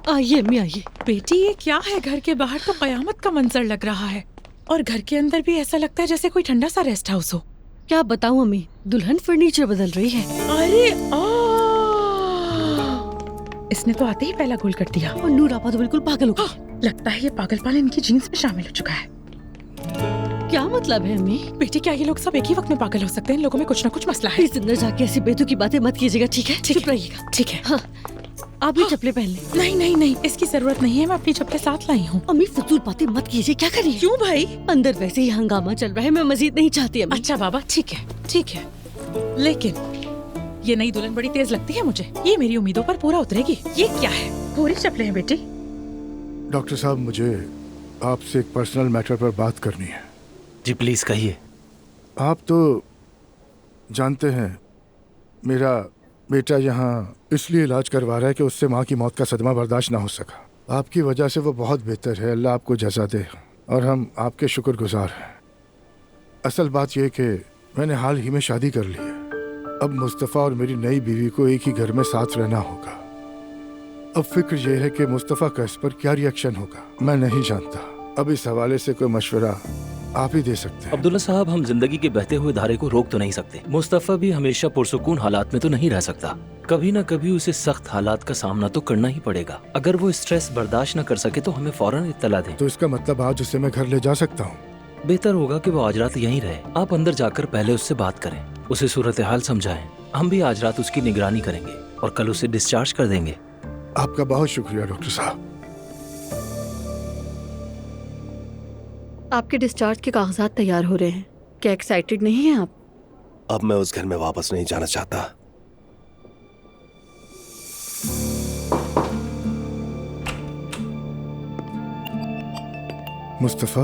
आइए अम्मी आइए। बेटी ये क्या है? घर के बाहर तो कयामत का मंजर लग रहा है और घर के अंदर भी ऐसा लगता है जैसे कोई ठंडा सा रेस्ट हाउस हो। क्या बताऊं अम्मी, दुल्हन फर्नीचर बदल रही है। अरे इसने तो आते ही पहला गोल कर दिया। और नूर आपा तो बिल्कुल पागल हो गई। लगता है ये पागलपन इनकी जीन्स में शामिल हो चुका है। क्या मतलब है अम्मी? बेटी क्या ये लोग सब एक ही वक्त में पागल हो सकते हैं? इन लोगों में कुछ ना कुछ मसला है। इस अंदर जाके ऐसी बेतुकी बातें मत कीजिएगा, ठीक है? चुप रहिएगा। ठीक है। हाँ, आप भी चप्पलें पहन लें। नहीं नहीं नहीं, इसकी जरूरत नहीं है, मैं अपनी चप्पलें साथ लाई हूँ। अम्मी फजूल बातें मत कीजिए। क्या करिए? क्यों भाई? अंदर वैसे ही हंगामा चल रहा है, मैं मजीद नहीं चाहती अम्मी। अच्छा बाबा ठीक है ठीक है, लेकिन ये नई दुल्हन बड़ी तेज लगती है मुझे। ये मेरी उम्मीदों पर पूरा उतरेगी। ये क्या है? पूरी चप्पलें हैं बेटी। डॉक्टर साहब मुझे आपसे एक पर्सनल मैटर पर बात करनी है। जी प्लीज कहिए। आप तो जानते हैं मेरा बेटा यहाँ इसलिए इलाज करवा रहा है कि उससे माँ की मौत का सदमा बर्दाश्त ना हो सका। आपकी वजह से वो बहुत बेहतर है, अल्लाह आपको जज़ा दे और हम आपके शुक्रगुजार हैं। असल बात यह कि मैंने हाल ही में शादी कर ली है। अब मुस्तफ़ा और मेरी नई बीवी को एक ही घर में साथ रहना होगा। अब फिक्र यह है कि मुस्तफ़ा का इस पर क्या रिएक्शन होगा, मैं नहीं जानता। अब इस हवाले से कोई मशवरा आप ही दे सकते हैं। अब्दुल्ला साहब, हम जिंदगी के बहते हुए धारे को रोक तो नहीं सकते। मुस्तफा भी हमेशा पुरसुकून हालात में तो नहीं रह सकता। कभी न कभी उसे सख्त हालात का सामना तो करना ही पड़ेगा। अगर वो स्ट्रेस बर्दाश्त न कर सके तो हमें फौरन इत्तला दें। तो इसका मतलब आज उसे मैं घर ले जा सकता हूँ? बेहतर होगा कि वो आज रात यहीं रहे। आप अंदर जाकर पहले उससे बात करें, उसे सूरत हाल समझाएं। हम भी आज रात उसकी निगरानी करेंगे और कल उसे डिस्चार्ज कर देंगे। आपका बहुत शुक्रिया डॉक्टर साहब। आपके डिस्चार्ज के कागजात तैयार हो रहे हैं। क्या एक्साइटेड नहीं हैं आप? अब मैं उस घर में वापस नहीं जाना चाहता। मुस्तफ़ा,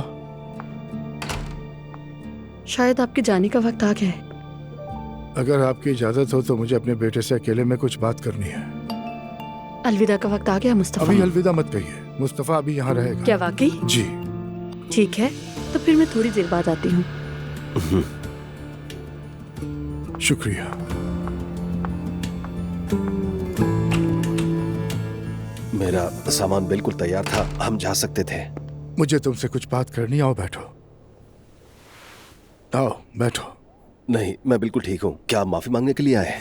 शायद आपके जाने का वक्त आ गया है। अगर आपकी इजाजत हो तो मुझे अपने बेटे से अकेले में कुछ बात करनी है। अलविदा का वक्त आ गया मुस्तफा। अभी अलविदा मत कहिए, मुस्तफ़ा अभी यहाँ रहेगा। क्या वाकई? जी ठीक है, तो फिर मैं थोड़ी देर बाद आती हूँ। शुक्रिया। मेरा सामान बिल्कुल तैयार था, हम जा सकते थे। मुझे तुमसे कुछ बात करनी, आओ बैठो। आओ बैठो। नहीं, मैं बिल्कुल ठीक हूँ। क्या आप माफी मांगने के लिए आए?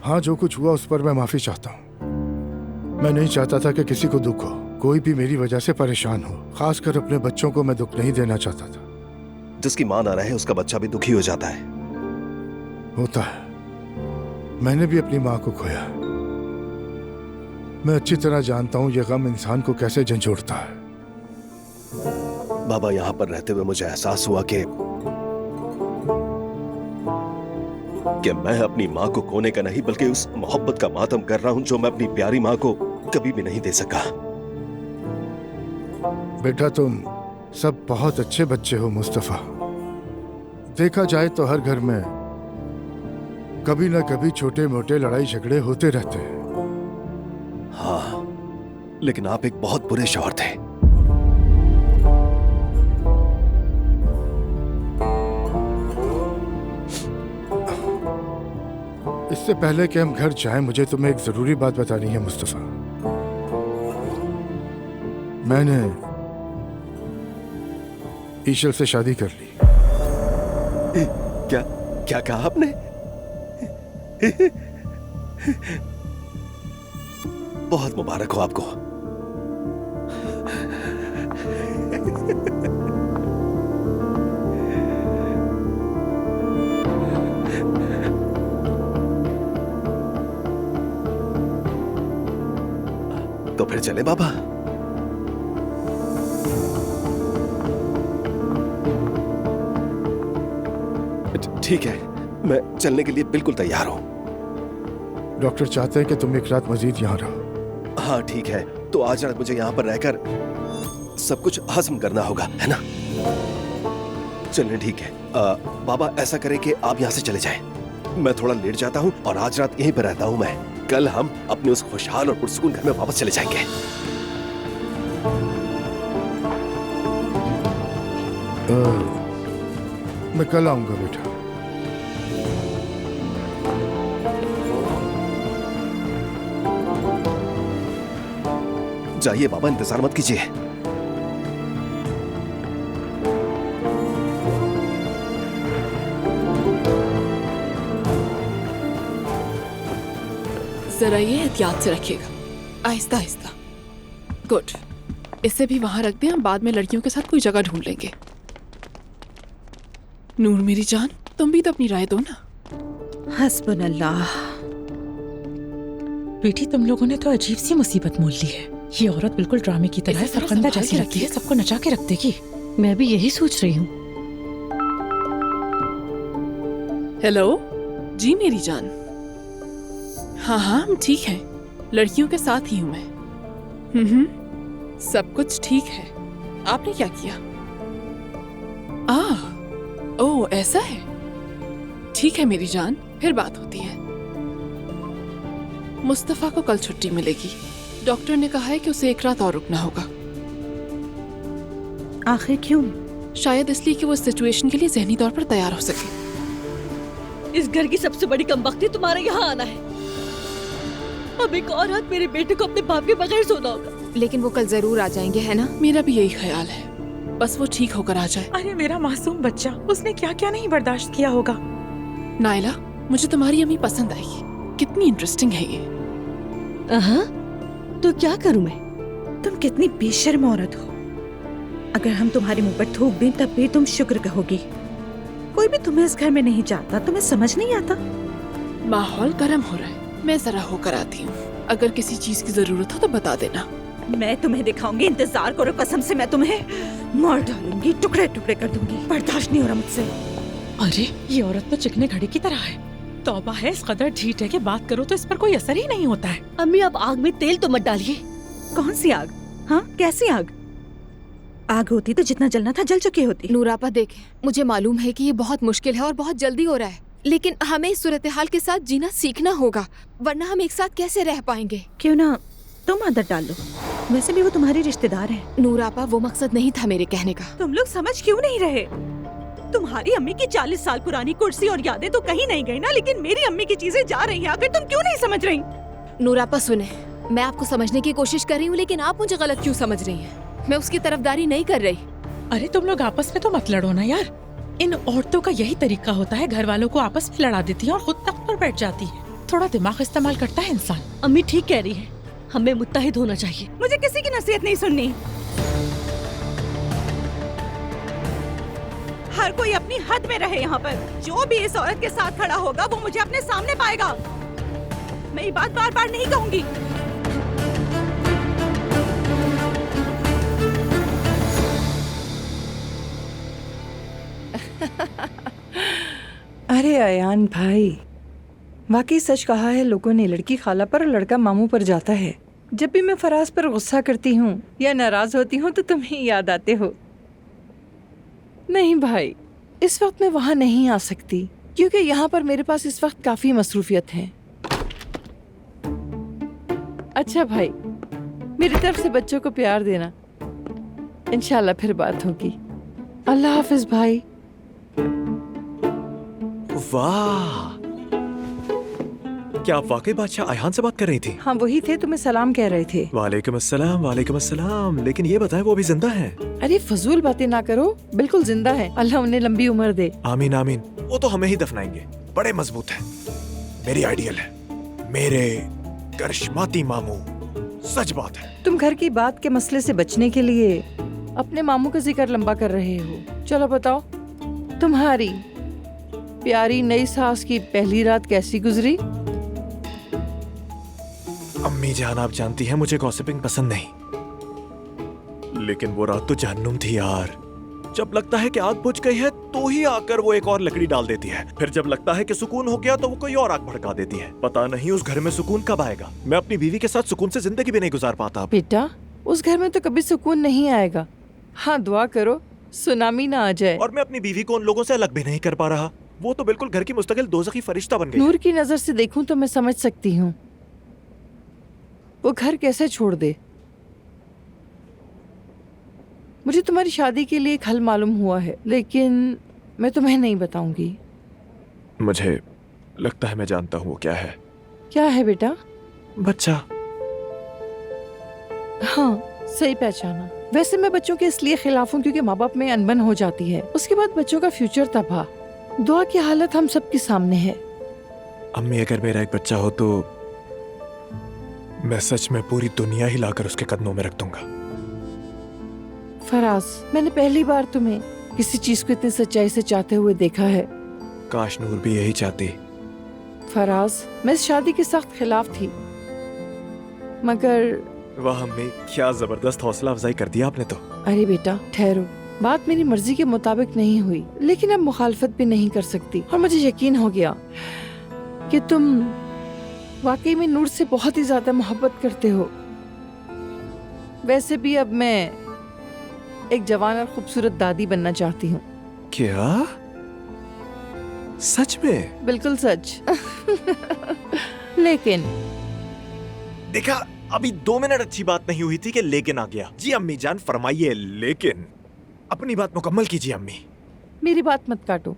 हाँ, जो कुछ हुआ उस पर मैं माफी चाहता हूँ। मैं नहीं चाहता था कि किसी को दुख हो, कोई भी मेरी वजह से परेशान हो। खासकर अपने बच्चों को मैं दुख नहीं देना चाहता था। जिसकी मां ना रहे उसका बच्चा भी दुखी हो जाता है। होता है, मैंने भी अपनी माँ को खोया। मैं अच्छी तरह जानता हूँ ये गम इंसान को कैसे झंझोड़ता है। बाबा, यहाँ पर रहते हुए मुझे एहसास हुआ कि मैं अपनी माँ को खोने का नहीं बल्कि उस मोहब्बत का मातम कर रहा हूँ जो मैं अपनी प्यारी माँ को कभी भी नहीं दे सका। बेटा, तुम सब बहुत अच्छे बच्चे हो मुस्तफ़ा। देखा जाए तो हर घर में कभी न कभी छोटे मोटे लड़ाई झगड़े होते रहते हैं। हाँ, लेकिन आप एक बहुत बुरे शौहर थे। इससे पहले कि हम घर जाएं, मुझे तुम्हें एक जरूरी बात बतानी है मुस्तफ़ा। मैंने ईशल से शादी कर ली। क्या क्या कहा आपने? बहुत मुबारक हो आपको। तो फिर चले बाबा। ठीक है, मैं चलने के लिए बिल्कुल तैयार हूं। डॉक्टर चाहते हैं कि तुम एक रात मजीद यहाँ रहो। हाँ ठीक है, तो आज रात मुझे यहाँ पर रहकर सब कुछ हजम करना होगा, है ना? चलिए ठीक है। बाबा, ऐसा करें कि आप यहाँ से चले जाएं। मैं थोड़ा लेट जाता हूँ और आज रात यहीं पर रहता हूँ मैं। कल हम अपने उस खुशहाल और पुरसुकून घर में वापस चले जाएंगे। मैं कल आऊंगा बेटा। जाइए बाबा, इंतजार मत कीजिए। जरा ये एहतियात से रखिएगा, आहिस्ता आहिस्ता। गुड, इसे भी वहां रख दें, हम बाद में लड़कियों के साथ कोई जगह ढूंढ लेंगे। नूर मेरी जान, तुम भी तो अपनी राय दो ना। हस्बुनल्लाह। बेटी, तुम लोगों ने तो अजीब सी मुसीबत मोल ली है। ये औरत बिल्कुल ड्रामे की तरह इसे जरा फरकंदा संभाल जैसी के लगती है, रखिए। सबको नचा के रख देगी। मैं भी यही सोच रही हूँ। हेलो जी मेरी जान। हाँ हाँ, हम ठीक हैं, लड़कियों के साथ ही हूँ मैं। सब कुछ ठीक है। आपने क्या किया? ओह ऐसा है, ठीक है मेरी जान, फिर बात होती है। मुस्तफा को कल छुट्टी मिलेगी, डॉक्टर ने कहा है कि उसे एक रात और रुकना होगा। आखिर क्यों? शायद इसलिए कि वो इस सिचुएशन के लिए ज़हनी तौर पर तैयार हो सके। इस घर की सबसे बड़ी कमबख्ती तुम्हारे यहाँ आना है। अब एक और रात मेरे बेटे को अपने बाप के बगैर सोना होगा। लेकिन वो कल जरूर आ जाएंगे, है ना? मेरा भी यही ख्याल है, बस वो ठीक होकर आ जाए। अरे मेरा मासूम बच्चा, उसने क्या क्या नहीं बर्दाश्त किया होगा। नायला, मुझे तुम्हारी अम्मी पसंद आई, कितनी इंटरेस्टिंग है ये। तो क्या करूँ मैं? तुम कितनी बेशर्म औरत हो। अगर हम तुम्हारे मुंह पर थूक दें तब भी तुम शुक्र कहोगी। कोई भी तुम्हें इस घर में नहीं चाहता, तुम्हें समझ नहीं आता। माहौल गर्म हो रहा है, मैं जरा होकर आती हूँ। अगर किसी चीज की जरूरत हो तो बता देना। मैं तुम्हें दिखाऊंगी, इंतजार करो। कसम से मैं तुम्हें मार डालूंगी, टुकड़े टुकड़े कर दूंगी। बर्दाश्त नहीं हो रहा मुझसे। अरे ये औरत तो चिकने घड़ी की तरह है। तौबा है, इस कदर ढीठ है कि बात करो तो इस पर कोई असर ही नहीं होता है। अम्मी, आप आग में तेल तो मत डालिए। कौन सी आग? हाँ, कैसी आग? आग होती तो जितना जलना था जल चुकी होती। नूरापा देखें, मुझे मालूम है कि ये बहुत मुश्किल है और बहुत जल्दी हो रहा है, लेकिन हमें इस सूरत हाल के साथ जीना सीखना होगा, वरना हम एक साथ कैसे रह पाएंगे? क्यों ना तुम आदत डाल लो, वैसे भी वो तुम्हारी रिश्तेदार है। नूरापा, वो मकसद नहीं था मेरे कहने का। तुम लोग समझ क्यों नहीं रहे? तुम्हारी अम्मी की 40 साल पुरानी कुर्सी और यादें तो कहीं नहीं गई ना, लेकिन मेरी अम्मी की चीजें जा रही हैं। आखिर तुम क्यों नहीं समझ रही? नूरापा सुने, मैं आपको समझने की कोशिश कर रही हूँ, लेकिन आप मुझे गलत क्यों समझ रही हैं? मैं उसकी तरफदारी नहीं कर रही। अरे तुम लोग आपस में तो मत लड़ो ना यार। इन औरतों का यही तरीका होता है, घर वालों को आपस में लड़ा देती है और खुद तख्त पर बैठ जाती है। थोड़ा दिमाग इस्तेमाल करता है इंसान। अम्मी ठीक कह रही है, हमें मुत्तहिद होना चाहिए। मुझे किसी की नसीहत नहीं सुननी। हर कोई अपनी हद में रहे यहाँ पर। जो भी इस औरत के साथ खड़ा होगा वो मुझे अपने सामने पाएगा। मैं ये बात बार बार नहीं कहूंगी। अरे अयान भाई, वाकई सच कहा है लोगों ने, लड़की खाला पर और लड़का मामू पर जाता है। जब भी मैं फराज पर गुस्सा करती हूँ या नाराज होती हूँ तो तुम ही याद आते हो। नहीं भाई, इस वक्त मैं वहाँ नहीं आ सकती क्योंकि यहाँ पर मेरे पास इस वक्त काफी मसरूफियत है। अच्छा भाई, मेरी तरफ से बच्चों को प्यार देना। इंशाल्लाह फिर बात होगी। अल्लाह हाफिज भाई। वाह, क्या आप वाकई बादशाह अयान से बात कर रही थी? हाँ वही थे, तुम्हें सलाम कह रहे थे। वालेकुम अस्सलाम, वालेकुम अस्सलाम। लेकिन ये बताएं वो अभी जिंदा हैं? अरे फजूल बातें ना करो, बिल्कुल जिंदा है। अल्लाह उन्हें लंबी उम्र दे। आमीन आमीन। वो तो हमें ही दफनाएंगे, बड़े मजबूत हैं। मेरी आइडियल है, मेरे करिश्माती मामू। सच बात है। तुम घर की बात के मसले से बचने के लिए अपने मामू का जिक्र लंबा कर रहे हो। चलो बताओ, तुम्हारी प्यारी नई सास की पहली रात कैसी गुजरी? अम्मी जान, आप जानती हैं मुझे गॉसिपिंग पसंद नहीं, लेकिन वो रात तो जहन्नुम थी यार। जब लगता है कि आग बुझ गई है तो ही आकर वो एक और लकड़ी डाल देती है, फिर जब लगता है कि सुकून हो गया तो वो कोई और आग भड़का देती है। पता नहीं उस घर में सुकून कब आएगा। मैं अपनी बीवी के साथ सुकून से जिंदगी भी नहीं गुजार पाता। बेटा, उस घर में तो कभी सुकून नहीं आएगा। हाँ दुआ करो सुनामी ना आ जाए। और मैं अपनी बीवी को उन लोगों से अलग भी नहीं कर पा रहा। वो तो बिल्कुल घर की मुस्तकिल दोज़खी फरिश्ता बन गई। नूर की नजर से देखूं तो मैं समझ सकती हूँ वो घर कैसे छोड़ दे। मुझे तुम्हारी शादी के लिए एक हल मालूम हुआ है, लेकिन मैं तुम्हें नहीं बताऊंगी। मुझे लगता है मैं जानता हूँ वो क्या है। क्या है बेटा? बच्चा। हाँ, सही पहचाना। वैसे मैं बच्चों के इसलिए खिलाफ हूँ क्योंकि माँ बाप में अनबन हो जाती है, उसके बाद बच्चों का फ्यूचर तबाह। दुआ की हालत हम सबके सामने है। अम्मी, अगर मेरा एक बच्चा हो तो मैं सच में पूरी दुनिया ही लाकर उसके कदमों में रख दूंगा। फराज, मैंने पहली बार तुम्हें किसी चीज को इतनी सच्चाई से चाहते हुए देखा है। काश नूर भी यही चाहती। फराज, मैं इस शादी के सख्त खिलाफ थी, मगर वाह अम्मी, क्या जबरदस्त हौसला अफजाई कर दिया आपने तो। अरे बेटा ठहरो, बात मेरी मर्जी के मुताबिक नहीं हुई, लेकिन अब मुखालफत भी नहीं कर सकती। और मुझे यकीन हो गया कि तुम वाकई में नूर से बहुत ही ज्यादा मोहब्बत करते हो। वैसे भी अब मैं एक जवान और खूबसूरत दादी बनना चाहती हूँ। क्या? सच में? बिल्कुल सच। लेकिन देखा, अभी 2 मिनट अच्छी बात नहीं हुई थी कि लेकिन आ गया। जी अम्मी जान, फरमाइए। लेकिन अपनी बात मुकम्मल कीजिए अम्मी। मेरी बात मत काटो।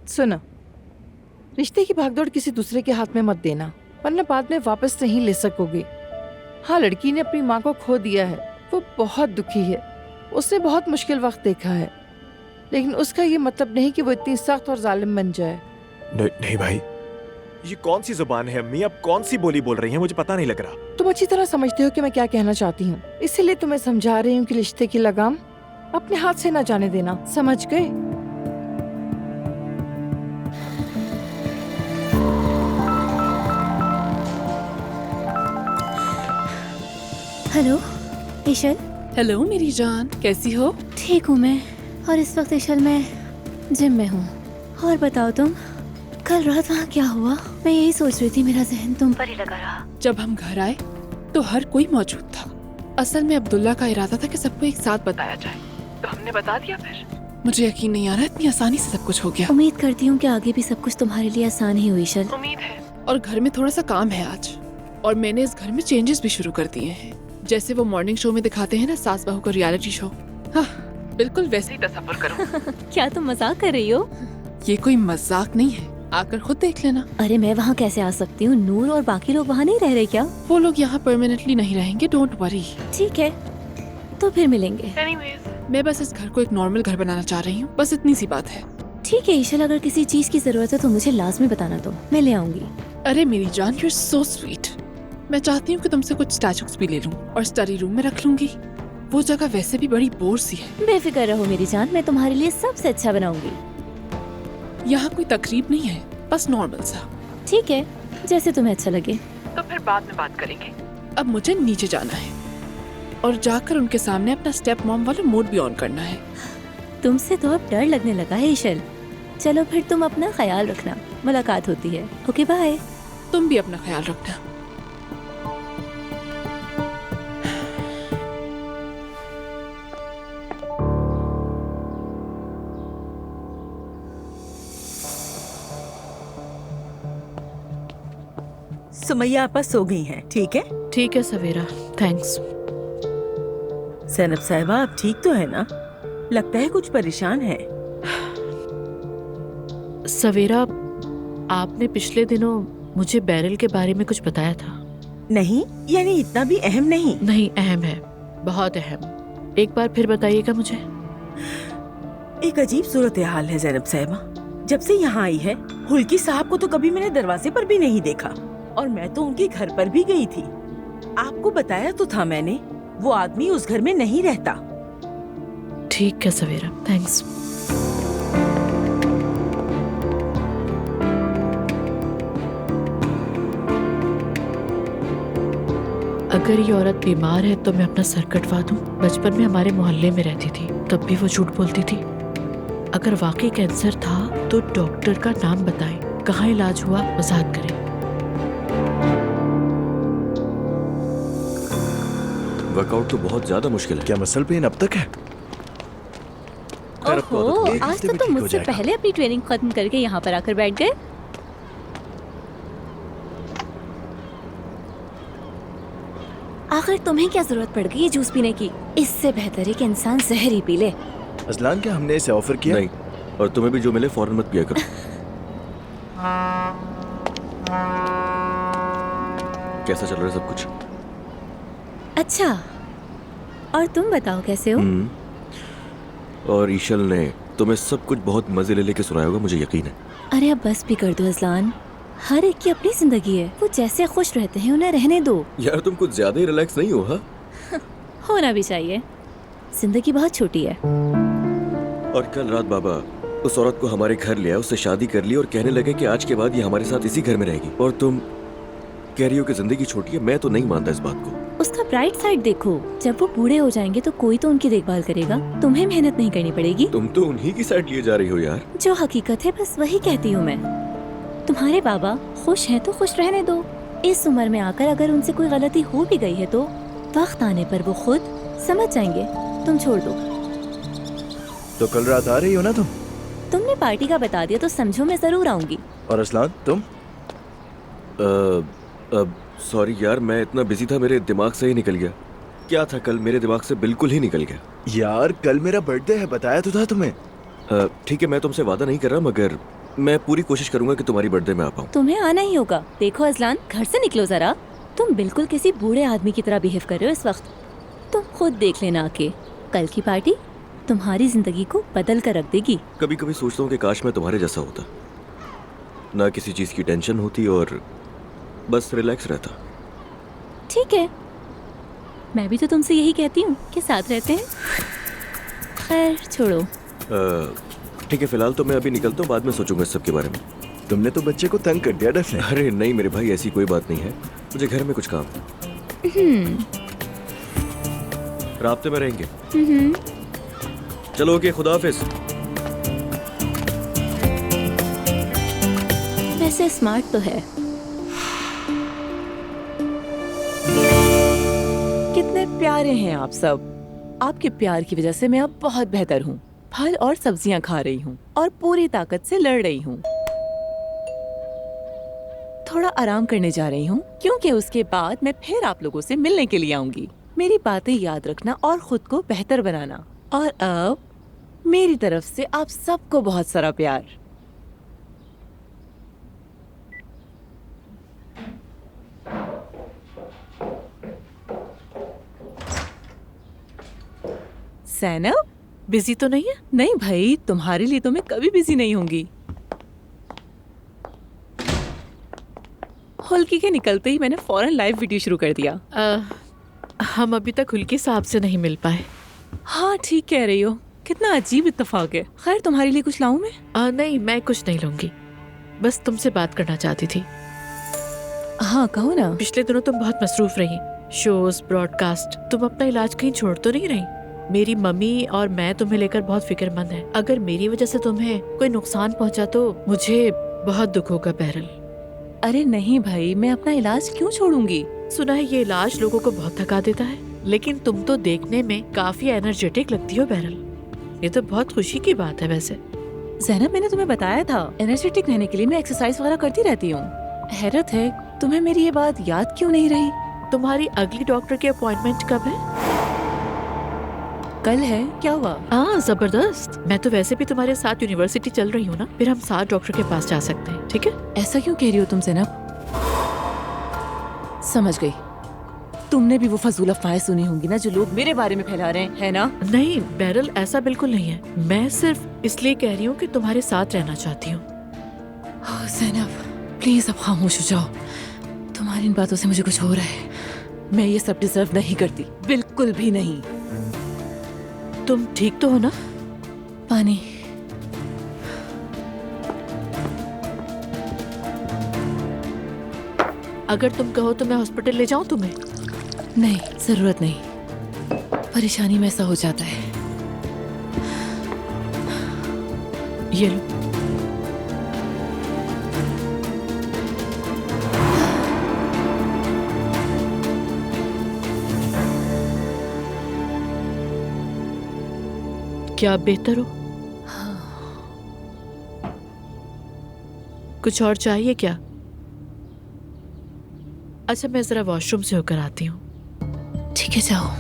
सुनो, रिश्ते की भागदौड़ किसी दूसरे के हाथ में मत देना, वरना बाद में वापस नहीं ले सकोगे। हाँ, लड़की ने अपनी माँ को खो दिया है, वो बहुत दुखी है, उसने बहुत मुश्किल वक्त देखा है, लेकिन उसका ये मतलब नहीं कि वो इतनी सख्त और जालिम बन जाए। नहीं भाई, ये कौन सी जुबान है अम्मी? आप कौन सी बोली बोल रही हैं? मुझे पता नहीं लग रहा। तुम अच्छी तरह समझते हो कि मैं क्या कहना चाहती हूँ, इसीलिए तुम्हें समझा रही हूँ कि रिश्ते की लगाम अपने हाथ से न जाने देना, समझ गए? हेलो ईशल। हेलो मेरी जान, कैसी हो? ठीक हूँ मैं, और इस वक्त ईशल मैं जिम में हूँ। और बताओ तुम, कल रात वहाँ क्या हुआ? मैं यही सोच रही थी, मेरा जहन तुम पर ही लगा रहा। जब हम घर आए तो हर कोई मौजूद था। असल में अब्दुल्ला का इरादा था कि सबको एक साथ बताया जाए, तो हमने बता दिया। फिर मुझे यकीन नहीं आ रहा इतनी आसानी से सब कुछ हो गया। उम्मीद करती हूँ कि आगे भी सब कुछ तुम्हारे लिए आसान ही हुई ईशल। उम्मीद है। और घर में थोड़ा सा काम है आज, और मैंने इस घर में चेंजेस भी शुरू कर दिए हैं। जैसे वो मॉर्निंग शो में दिखाते हैं ना, सास बहू का रियलिटी शो। हाँ, बिल्कुल वैसे ही तस्वीर करो। क्या तुम मजाक कर रही हो? ये कोई मजाक नहीं है, आकर खुद देख लेना। अरे मैं वहाँ कैसे आ सकती हूँ? नूर और बाकी लोग वहाँ नहीं रह रहे क्या? वो लोग यहाँ परमानेंटली नहीं रहेंगे, डोंट वरी। ठीक है, तो फिर मिलेंगे। मैं बस इस घर को एक नॉर्मल घर बनाना चाह रही हूँ, बस इतनी सी बात है। ठीक है ईशल, अगर किसी चीज की जरूरत है तो मुझे लाजमी बताना, तो मैं ले आऊंगी। अरे मेरी जान, यू आर सो स्वीट। मैं चाहती हूँ कि तुमसे कुछ स्टैचूज भी ले लूँ और स्टडी रूम में रख लूंगी। वो जगह वैसे भी बड़ी बोर सी है। बेफिक्र रहो मेरी जान, मैं तुम्हारे लिए सबसे अच्छा बनाऊंगी। यहाँ कोई तकरीब नहीं है, बस नॉर्मल सा। ठीक है, जैसे तुम्हें अच्छा लगे। तो फिर बाद में बात करेंगे। अब मुझे नीचे जाना है और जाकर उनके सामने अपना स्टेप मॉम वाला मोड भी ऑन करना है। तुमसे तो अब डर लगने लगा है ईशल। चलो फिर तुम अपना ख्याल रखना, मुलाकात होती है। Okay bye. तुम भी अपना ख्याल रखना। सुमैया आपा सो गई हैं, ठीक है? ठीक है सवेरा, थैंक्स। ज़ैनब साहिबा, आप ठीक तो है ना? लगता है कुछ परेशान है। सवेरा, आपने पिछले दिनों मुझे बैरल के बारे में कुछ बताया था। नहीं, यानी इतना भी अहम नहीं? नहीं, अहम है, बहुत अहम। एक बार फिर बताइएगा मुझे। एक अजीब सूरत हाल है ज़ैनब साहिबा। जब से यहाँ आई है, हुल्की साहब को तो कभी मैंने दरवाजे पर भी नहीं देखा, और मैं तो उनके घर पर भी गई थी। आपको बताया तो था मैंने, वो आदमी उस घर में नहीं रहता। ठीक है सवेरा, थैंक्स। अगर ये औरत बीमार है तो मैं अपना सर कटवा दूं? बचपन में हमारे मोहल्ले में रहती थी, तब भी वो झूठ बोलती थी। अगर वाकई कैंसर था तो डॉक्टर का नाम बताएं, कहाँ इलाज हुआ, वजाहत करें। वर्कआउट तो बहुत ज्यादा मुश्किल है। क्या मसल पेन अब तक है? ओहो, आज तो तुम मुझसे पहले अपनी ट्रेनिंग खत्म करके यहाँ पर आकर बैठ गए। आखिर तुम्हें क्या जरूरत पड़ गई ये जूस पीने की? इससे बेहतर है कि इंसान जहर ही पी ले। अजलान, क्या हमने इसे ऑफर किया? नहीं, और तुम्हें भी जो मिले फौरन मत पिया करो। कैसा चल रहा है सब कुछ? अच्छा, और तुम बताओ कैसे हो? और ईशल ने तुम्हें सब कुछ बहुत मजे ले लेके सुनाया होगा, मुझे यकीन है। अरे अब बस भी कर दो अजलान, हर एक की अपनी जिंदगी है, वो जैसे खुश रहते हैं उन्हें रहने दो। यार तुम कुछ ज्यादा ही रिलैक्स नहीं हो? हाँ होना भी चाहिए, जिंदगी बहुत छोटी है। और कल रात बाबा उस औरत को हमारे घर ले आए, उससे शादी कर ली और कहने लगे कि आज के बाद ये हमारे साथ इसी घर में रहेगी। और तुम कह रही हो कि जिंदगी छोटी है? मैं तो नहीं मानता इस बात को। उसका ब्राइट साइड देखो, जब वो बूढ़े हो जाएंगे तो कोई तो उनकी देखभाल करेगा, तुम्हें मेहनत नहीं करनी पड़ेगी। तुम तो उन्हीं की साइड लिए जा रही हो यार। जो हकीकत है बस वही कहती हूँ मैं। तुम्हारे बाबा खुश हैं तो खुश रहने दो। इस उम्र में आकर अगर उनसे कोई गलती हो भी गई है तो वक्त आने पर वो खुद समझ जाएंगे, तुम छोड़ दो। तो कल रात आ रही हो ना तुम? तुमने पार्टी का बता दिया तो समझो मैं जरूर आऊंगी। और असलान तुम? सॉरी यार, मैं इतना बिजी था, मेरे दिमाग से ही निकल गया। क्या था कल, मेरे दिमाग से बिल्कुल ही निकल गया। यार कल मेरा बर्थडे है, बताया तो था तुम्हें। ठीक है, मैं तुमसे वादा नहीं कर रहा, मगर मैं पूरी कोशिश करूंगा कि तुम्हारी बर्थडे में आ पाऊँ। तुम्हें आना ही होगा। देखो अजलान, घर से निकलो जरा। तुम बिल्कुल किसी बूढ़े आदमी की तरह बिहेव कर रहे हो इस वक्त। तुम खुद देख लेना आके, कल की पार्टी तुम्हारी जिंदगी को बदल कर रख देगी। कभी कभी सोचता हूँ कि काश मैं तुम्हारे जैसा होता, ना किसी चीज की टेंशन होती और बस रिलैक्स रहता। ठीक है, मैं भी तो तुमसे यही कहती हूँ कि साथ रहते हैं। खैर छोड़ो। ठीक है, फिलहाल तो मैं अभी निकलता हूँ, बाद में सोचूंगा इस सब के बारे में। तुमने तो बच्चे को तंग कर दिया डफने। अरे नहीं मेरे भाई, ऐसी कोई बात नहीं है, मुझे घर में कुछ काम है। राब्ते में रहेंगे। चलो ओके, खुदा हाफिज। वैसे स्मार्ट तो है। कितने प्यारे हैं आप सब। आपके प्यार की वजह से मैं अब बहुत बेहतर हूँ। फल और सब्जियां खा रही हूँ और पूरी ताकत से लड़ रही हूँ। थोड़ा आराम करने जा रही हूँ क्योंकि उसके बाद मैं फिर आप लोगों से मिलने के लिए आऊंगी। मेरी बातें याद रखना और खुद को बेहतर बनाना। और अब मेरी तरफ से आप सबको बहुत सारा प्यार। सैनब, बिजी तो नहीं है? नहीं भाई, तुम्हारे लिए तो मैं कभी बिजी नहीं होंगी। हुल्की के निकलते ही मैंने फौरन लाइव वीडियो शुरू कर दिया। हम अभी तक हुल्की साहब से नहीं मिल पाए। हाँ ठीक कह रही हो, कितना अजीब इत्तेफाक है। खैर तुम्हारे लिए कुछ लाऊं मैं? नहीं, मैं कुछ नहीं लूंगी, बस तुमसे बात करना चाहती थी। हाँ कहो ना। पिछले दिनों तुम बहुत मसरूफ रही, शोज, ब्रॉडकास्ट। तुम अपना इलाज कहीं छोड़ तो नहीं रही? मेरी मम्मी और मैं तुम्हें लेकर बहुत फिक्रमंद हैं। अगर मेरी वजह से तुम्हें कोई नुकसान पहुंचा तो मुझे बहुत दुख होगा बहरल। अरे नहीं भाई, मैं अपना इलाज क्यों छोड़ूंगी? सुना है ये इलाज लोगों को बहुत थका देता है, लेकिन तुम तो देखने में काफी एनर्जेटिक लगती हो बहरल। ये तो बहुत खुशी की बात है। वैसे ज़ैनब, मैंने तुम्हें बताया था एनर्जेटिक रहने के लिए मैं एक्सरसाइज वगैरह करती रहती हूँ। हैरत है तुम्हें मेरी ये बात याद क्यों नहीं रही? तुम्हारी अगली डॉक्टर की अपॉइंटमेंट कब है? कल है। क्या हुआ? हाँ जबरदस्त। मैं तो वैसे भी तुम्हारे साथ यूनिवर्सिटी चल रही हूँ ना, फिर हम साथ डॉक्टर के पास जा सकते हैं। ठीक है? ऐसा क्यों कह रही हो तुम ज़ैनब? समझ गई, तुमने भी वो फजूल अफवाहें सुनी होंगी ना जो लोग मेरे बारे में फैला रहे हैं, है ना? नहीं बैरल, ऐसा बिल्कुल नहीं है। मैं सिर्फ इसलिए कह रही हूँ कि तुम्हारे साथ रहना चाहती हूँ। ज़ैनब प्लीज अब खामोश हो जाओ। तुम्हारी इन बातों से मुझे कुछ हो रहा है। मैं ये सब डिजर्व नहीं करती, बिल्कुल भी नहीं। तुम ठीक तो हो ना? पानी। अगर तुम कहो तो मैं हॉस्पिटल ले जाऊं तुम्हें? नहीं, जरूरत नहीं, परेशानी में ऐसा हो जाता है। ये लो। क्या आप बेहतर हो? कुछ और चाहिए क्या? अच्छा मैं जरा वॉशरूम से होकर आती हूँ। ठीक है जाओ।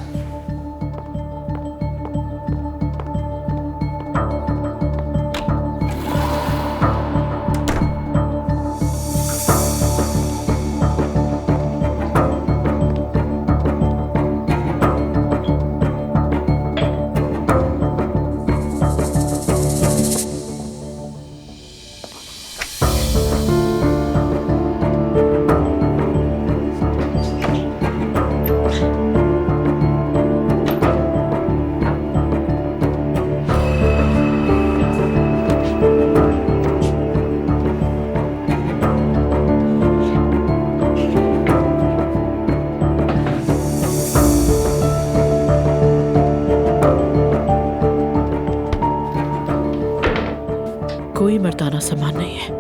दाना सामान नहीं है।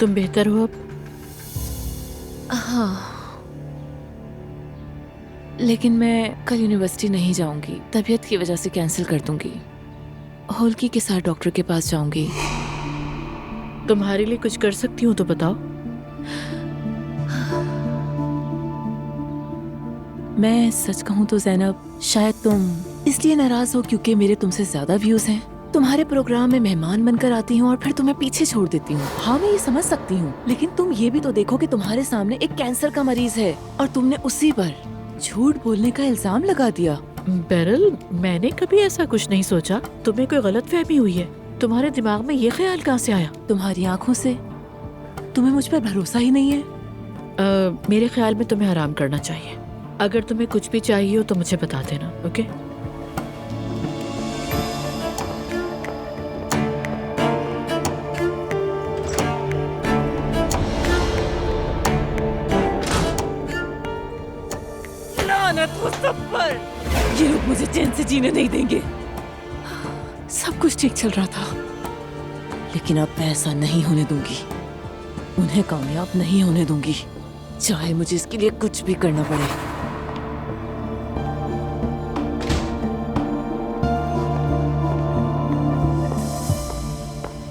तुम बेहतर हो अब? हाँ, लेकिन मैं कल यूनिवर्सिटी नहीं जाऊंगी। तबीयत की वजह से कैंसिल कर दूंगी। होल्की के साथ डॉक्टर के पास जाऊंगी। तुम्हारे लिए कुछ कर सकती हूँ तो बताओ। मैं सच कहूँ तो ज़ैनब, शायद तुम इसलिए नाराज हो क्योंकि मेरे तुमसे ज्यादा व्यूज हैं। तुम्हारे प्रोग्राम में मेहमान बनकर आती हूँ और फिर तुम्हें पीछे छोड़ देती हूँ। हाँ, मैं ये समझ सकती हूँ, लेकिन तुम ये भी तो देखो कि तुम्हारे सामने एक कैंसर का मरीज है और तुमने उसी पर झूठ बोलने का इल्जाम लगा दिया। बेरल, मैंने कभी ऐसा कुछ नहीं सोचा। तुम्हें कोई गलतफहमी हुई है। तुम्हारे दिमाग में ये ख्याल कहाँ से आया? तुम्हारी आंखों से तुम्हें मुझ पर भरोसा ही नहीं है। मेरे ख्याल में तुम्हें आराम करना चाहिए। अगर तुम्हें कुछ भी चाहिए हो तो मुझे बता देना, ओके? ये लोग मुझे चैन से जीने नहीं देंगे। सब कुछ ठीक चल रहा था, लेकिन अब मैं ऐसा नहीं होने दूंगी। उन्हें कामयाब नहीं होने दूंगी, चाहे मुझे इसके लिए कुछ भी करना पड़े।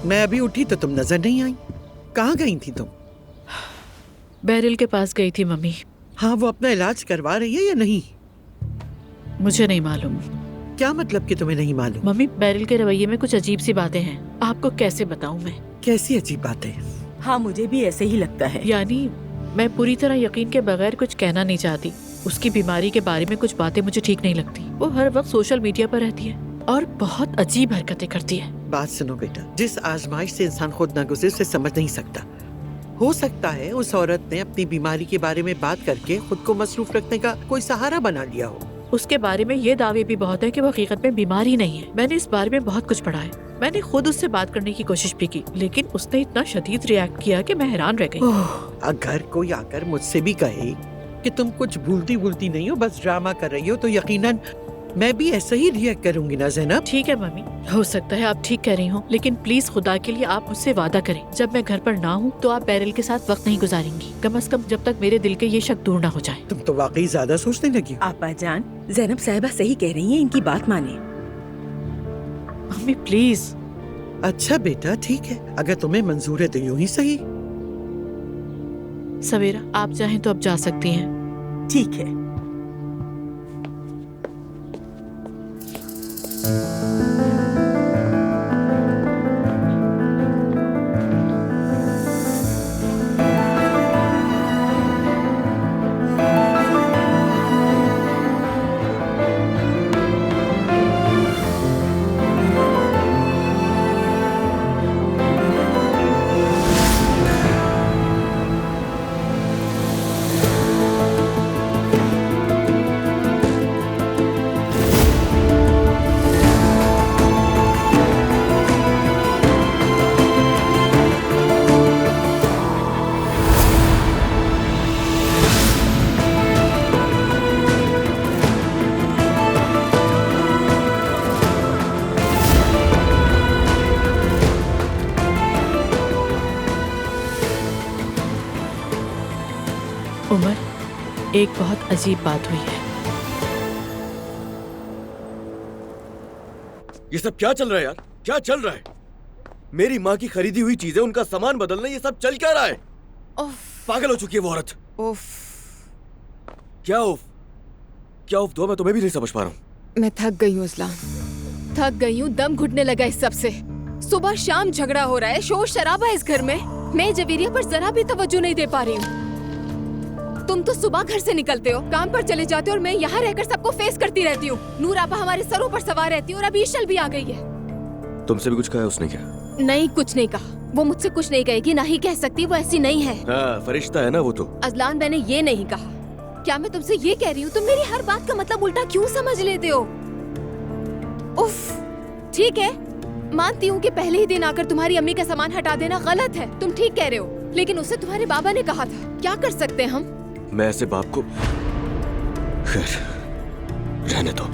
मैं अभी उठी तो तुम नजर नहीं आई। कहाँ गई थी तुम? बैरिल के पास गई थी मम्मी। हाँ, वो अपना इलाज करवा रही है या नहीं? मुझे नहीं मालूम। क्या मतलब कि तुम्हें नहीं मालूम? मम्मी, बैरिल के रवैये में कुछ अजीब सी बातें हैं। आपको कैसे बताऊं मैं? कैसी अजीब बातें? हाँ, मुझे भी ऐसे ही लगता है। यानी मैं पूरी तरह यकीन के बगैर कुछ कहना नहीं चाहती। उसकी बीमारी के बारे में कुछ बातें मुझे ठीक नहीं लगती। वो हर वक्त सोशल मीडिया पर रहती है और बहुत अजीब हरकतें करती है। बात सुनो बेटा, जिस आजमाइश से इंसान खुद न गुजरे उसे समझ नहीं सकता। हो सकता है उस औरत ने अपनी बीमारी के बारे में बात करके खुद को मसरूफ रखने का कोई सहारा बना लिया हो। उसके बारे में ये दावे भी बहुत है कि वो हकीकत में बीमार ही नहीं है। मैंने इस बारे में बहुत कुछ पढ़ा है। मैंने खुद उससे बात करने की कोशिश भी की, लेकिन उसने इतना शदीद रिएक्ट किया कि मैं हैरान रह गई। अगर कोई आकर मुझसे भी कहे कि तुम कुछ भूलती नहीं हो, बस ड्रामा कर रही हो, तो यकीनन मैं भी ऐसा ही रिएक्ट करूंगी ना ज़ैनब। ठीक है मम्मी, हो सकता है आप ठीक कह रही हो, लेकिन प्लीज खुदा के लिए आप मुझसे वादा करें, जब मैं घर पर ना हूँ तो आप बैरिल के साथ वक्त नहीं गुजारेंगी, कम से कम जब तक मेरे दिल के ये शक दूर ना हो जाए। तुम तो वाकई ज्यादा सोचने लगी। आपा जान, ज़ैनब साहिबा सही कह रही हैं, इनकी बात माने। Mummy please. अच्छा बेटा, ठीक है, अगर तुम्हें मंजूर है तो यूं ही सही। सवेरा, आप चाहें तो अब जा सकती हैं। ठीक है। उमर, एक बहुत अजीब बात हुई है। ये सब क्या चल रहा है यार? क्या चल रहा है? मेरी माँ की खरीदी हुई चीजें, उनका सामान बदलना, ये सब चल क्या रहा है? पागल हो चुकी है वो औरत। क्या उफ दो, मैं तुम्हें भी नहीं समझ पा रहा हूँ। मैं थक गई हूँ इस्लाम, थक गई हूँ। दम घुटने लगा इस सब से। सुबह शाम झगड़ा हो रहा है, शोर शराबा इस घर में। मैं जवेरिया पर जरा भी तवज्जो नहीं दे पा रही हूँ। तुम तो सुबह घर से निकलते हो, काम पर चले जाते हो, और मैं यहाँ रहकर सबको फेस करती रहती हूँ। नूर आपा हमारे सरों पर सवार रहती है और अभी ईशल भी आ गई है। तुमसे भी कुछ कहा उसने क्या? नहीं, कुछ नहीं कहा। वो मुझसे कुछ नहीं कहेगी, ना ही कह सकती। वो ऐसी नहीं है। हाँ, फरिश्ता है ना वो तो। अजलान, मैंने ये नहीं कहा। क्या मैं तुमसे ये कह रही हूँ? तुम मेरी हर बात का मतलब उल्टा क्यों समझ लेते हो? उफ, ठीक है, मानती हूँ कि पहले ही दिन आकर तुम्हारी अम्मी का सामान हटा देना गलत है। तुम ठीक कह रहे हो, लेकिन उसे तुम्हारे बाबा ने कहा था। क्या कर सकते हैं हम? मैं ऐसे बाप को खैर रहने दो।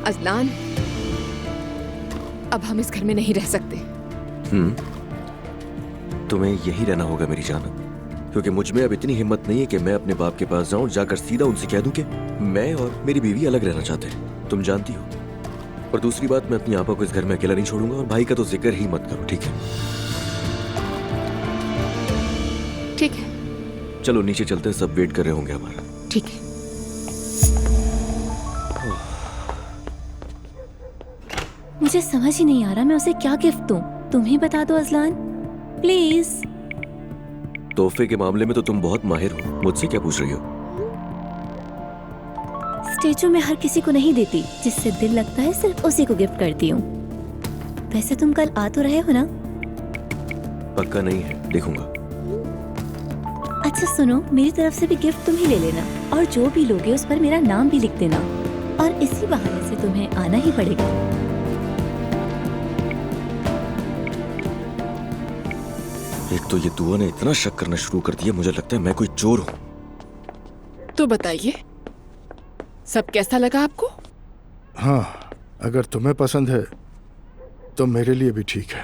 अजलान, अब हम इस घर में नहीं रह सकते। तुम्हें यही रहना होगा मेरी जान, क्योंकि मुझ में अब इतनी हिम्मत नहीं है कि मैं अपने बाप के पास जाऊं, जाकर सीधा उनसे कह दूं कि मैं और मेरी बीवी अलग रहना चाहते हैं। तुम जानती हो। और दूसरी बात, मैं अपनी आपा को इस घर में अकेला नहीं छोड़ूंगा, और भाई का तो जिक्र ही मत करो, ठीक है? ठीक है, चलो नीचे चलते हैं, सब वेट कर रहे होंगे हमारा। ठीक है। मुझे समझ ही नहीं आ रहा मैं उसे क्या गिफ्ट दूं। तुम ही बता दो अजलान, प्लीज। तोहफे के मामले में तो तुम बहुत माहिर हो, मुझसे क्या पूछ रही हो? स्टेचू में हर किसी को नहीं देती, जिससे दिल लगता है सिर्फ उसी को गिफ्ट करती हूँ। वैसे तुम कल आ तो रहे हो ना? पक्का नहीं है, देखूंगा। अच्छा सुनो, मेरी तरफ से भी गिफ्ट तुम ही ले लेना, और जो भी लोगे उस पर मेरा नाम भी लिख देना, और इसी बहाने से तुम्हें आना ही पड़ेगा। एक तो ये दुआ ने इतना शक करना शुरू कर दिया, मुझे लगता है मैं कोई चोर हूँ। तो बताइए, सब कैसा लगा आपको? हाँ, अगर तुम्हें पसंद है तो मेरे लिए भी ठीक है।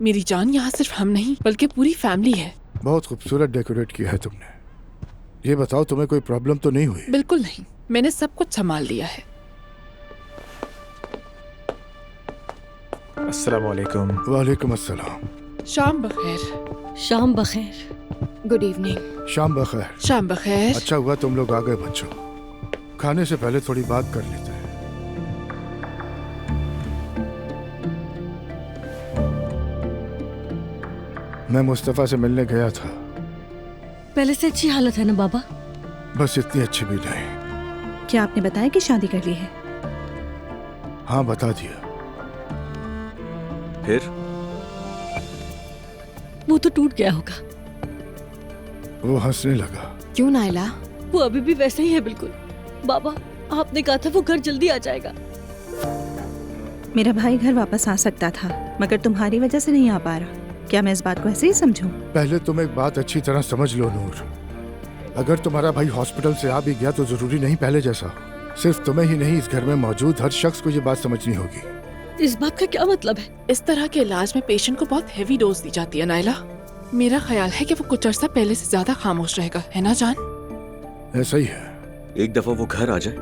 मेरी जान, यहाँ सिर्फ हम नहीं बल्कि पूरी फैमिली है। बहुत खूबसूरत डेकोरेट किया है तुमने। ये बताओ, तुम्हें कोई प्रॉब्लम तो नहीं हुई? बिल्कुल नहीं, मैंने सब कुछ संभाल लिया है। अस्सलाम वालेकुम। वालेकुम अस्सलाम। शाम बखैर। शाम बखैर। Good evening. शाम बखैर। शाम बखैर। अच्छा हुआ तुम लोग आ गए बच्चों। खाने से पहले थोड़ी बात कर लेते हैं। मैं मुस्तफा से मिलने गया था। पहले से अच्छी हालत है ना बाबा? बस इतनी अच्छी भी नहीं। क्या आपने बताया कि शादी कर ली है? हाँ, बता दिया। फिर वो तो टूट गया होगा। वो हंसने लगा। क्यों नायला? वो अभी भी वैसे ही है बिल्कुल। बाबा, आपने कहा था वो घर जल्दी आ जाएगा। मेरा भाई घर वापस आ सकता था, मगर तुम्हारी वजह से नहीं आ पा रहा। क्या मैं इस बात को ऐसे ही समझूं? पहले तुम एक बात अच्छी तरह समझ लो नूर। अगर तुम्हारा भाई हॉस्पिटल से आ भी गया तो जरूरी नहीं पहले जैसा। सिर्फ तुम्हें ही नहीं, इस घर में मौजूद हर शख्स को ये बात समझनी होगी। इस बात का क्या मतलब है? इस तरह के इलाज में पेशेंट को बहुत हेवी डोज दी जाती है नायला। मेरा ख्याल है कि वो कुछ अर्सा पहले से ज्यादा खामोश रहेगा, है ना जान? ऐसा ही है। एक दफा वो घर आ जाए,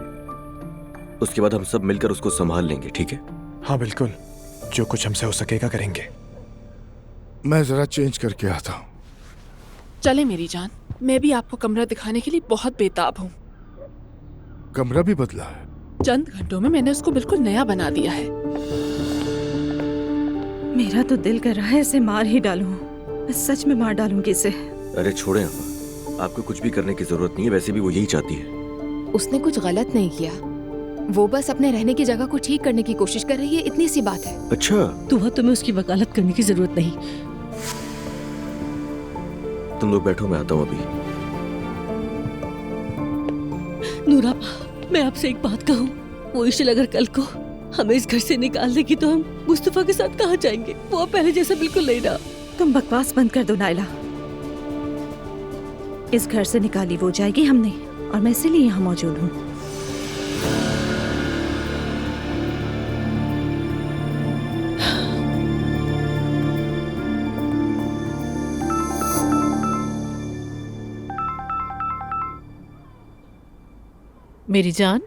उसके बाद हम सब मिलकर उसको संभाल लेंगे, ठीक है? हाँ बिल्कुल, जो कुछ हमसे हो सकेगा करेंगे। मैं जरा चेंज करके आता हूँ। चले मेरी जान, मैं भी आपको कमरा दिखाने के लिए बहुत बेताब हूँ। कमरा भी बदला है? चंद घंटों में मैंने उसको बिल्कुल नया बना दिया है। मेरा तो दिल कर रहा है इसे मार ही डालूं। मैं सच में मार डालूंगी इसे। अरे छोड़े अम्मा, आपको कुछ भी करने की जरूरत नहीं है, वैसे भी वो यही चाहती है। उसने कुछ गलत नहीं किया, वो बस अपने रहने की जगह को ठीक करने की कोशिश कर रही है, इतनी सी बात है। अच्छा, तुम्हें उसकी वकालत करने की जरूरत नहीं। तुम लोग बैठो, मैं आता हूँ अभी। नूरा, मैं आपसे एक बात कहूँ, वो इशल अगर कल को हमें इस घर से निकाल देगी तो हम मुस्तफा के साथ कहाँ जाएंगे? वो पहले जैसा बिल्कुल नहीं रहा। तुम बकवास बंद कर दो नायला। इस घर से निकाली वो जाएगी, हम नहीं, और मैं इसीलिए यहाँ मौजूद हूँ। मेरी जान।